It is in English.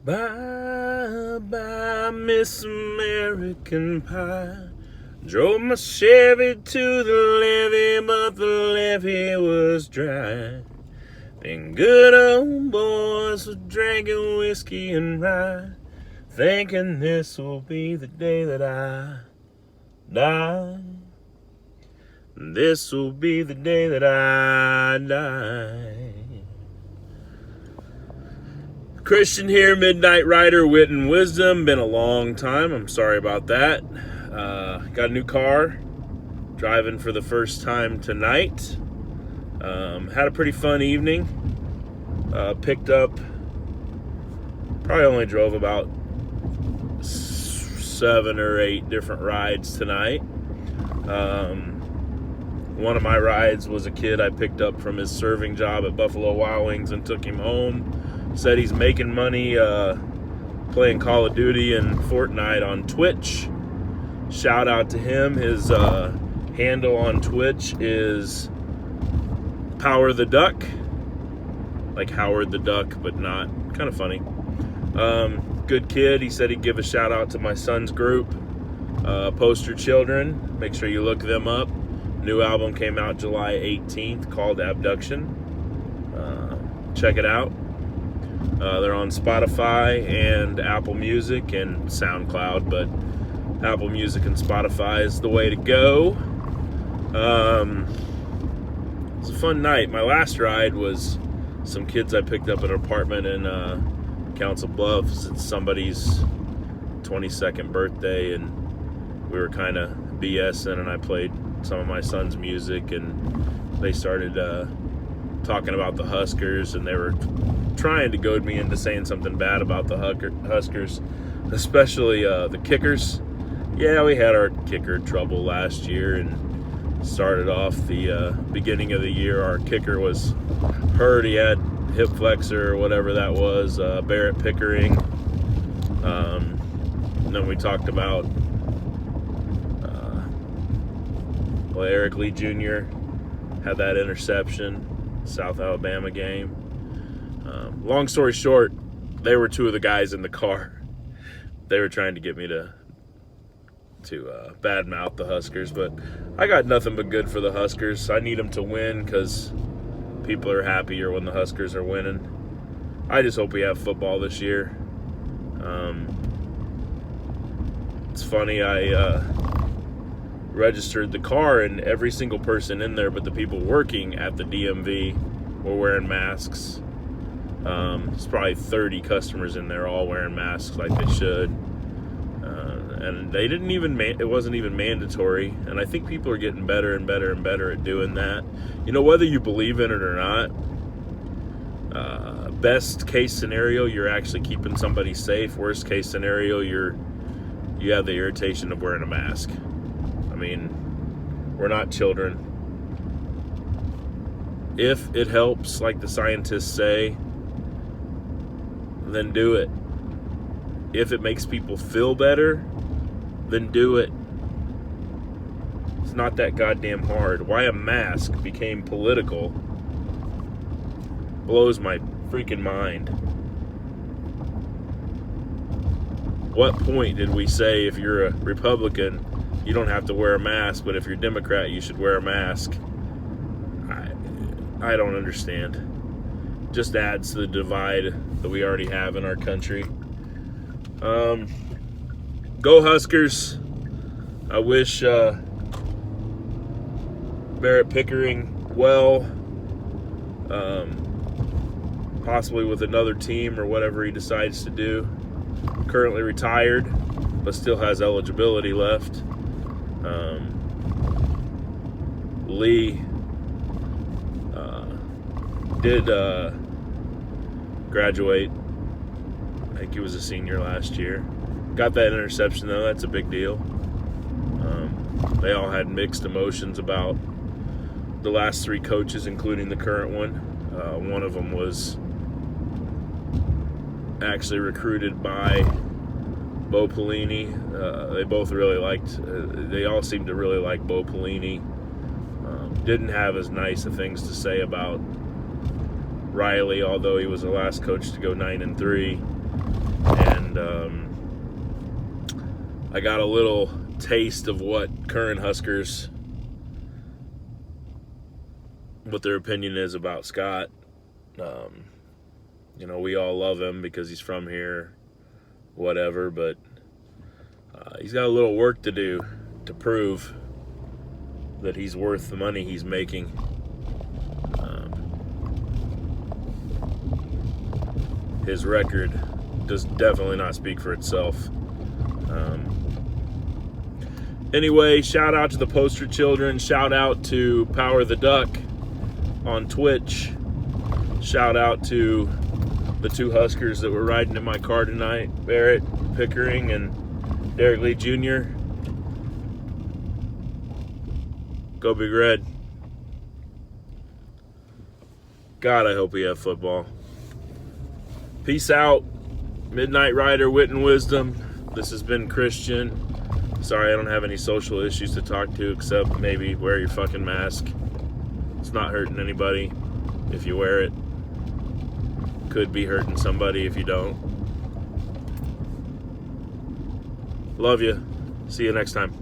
Bye, bye, Miss American Pie. Drove my Chevy to the levee, but the levee was dry. And good old boys were drinking whiskey and rye, thinking this will be the day that I die. This will be the day that I die. Christian here, Midnight Rider, Wit and Wisdom. Been a long time. I'm sorry about that. Got a new car. Driving for the first time tonight. Had a pretty fun evening. Picked up, probably only drove about 7 or 8 different rides tonight. One of my rides was a kid I picked up from his serving job at Buffalo Wild Wings and took him home. Said he's making money playing Call of Duty and Fortnite on Twitch. Shout out to him. His handle on Twitch is Power the Duck. Like Howard the Duck, but not. Kind of funny. Good kid. He said he'd give a shout out to my son's group, Poster Children. Make sure you look them up. New album came out July 18th called Abduction. Check it out. They're on Spotify and Apple Music and SoundCloud, but Apple Music and Spotify is the way to go. It was a fun night. My last ride was some kids I picked up at an apartment in Council Bluffs. It's somebody's 22nd birthday, and we were kind of BSing, and I played some of my son's music, and they started talking about the Huskers, and they were trying to goad me into saying something bad about the Huskers, especially the kickers. Yeah, we had our kicker trouble last year, and started off the beginning of the year. Our kicker was hurt. He had hip flexor or whatever that was, Barrett Pickering. And then we talked about Eric Lee Jr. had that interception, South Alabama game. Long story short, they were two of the guys in the car. They were trying to get me to badmouth the Huskers, but I got nothing but good for the Huskers. I need them to win because people are happier when the Huskers are winning. I just hope we have football this year. It's funny, I registered the car, and every single person in there but the people working at the DMV were wearing masks. There's probably 30 customers in there all wearing masks like they should. And they didn't even, it wasn't even mandatory. And I think people are getting better and better and better at doing that. You know, whether you believe in it or not, best case scenario, you're actually keeping somebody safe. Worst case scenario, you have the irritation of wearing a mask. I mean, we're not children. If it helps, like the scientists say, then do it. If it makes people feel better, then do it. It's not that goddamn hard. Why a mask became political blows my freaking mind. What point did we say if you're a Republican, you don't have to wear a mask, but if you're a Democrat, you should wear a mask? I don't understand. Just adds to the divide that we already have in our country. Go Huskers. I wish Barrett Pickering well, possibly with another team or whatever he decides to do. Currently retired, but still has eligibility left. Lee did graduate. I think he was a senior last year. Got that interception, though. That's a big deal. They all had mixed emotions about the last 3 coaches, including the current one. One of them was actually recruited by Bo Pelini. They both really liked, they all seemed to really like Bo Pelini. Didn't have as nice of things to say about Riley, although he was the last coach to go 9-3. and I got a little taste of what current Huskers, what their opinion is about Scott. You know, we all love him because he's from here, whatever, but he's got a little work to do to prove that he's worth the money he's making. His record does definitely not speak for itself. Anyway, shout out to the poster children. Shout out to Power the Duck on Twitch. Shout out to the two Huskers that were riding in my car tonight, Barrett Pickering and Derek Lee Jr. Go Big Red. God, I hope we have football. Peace out. Midnight Rider, Wit and Wisdom. This has been Christian. Sorry, I don't have any social issues to talk to except maybe wear your fucking mask. It's not hurting anybody if you wear it. Could be hurting somebody if you don't. Love you. See you next time.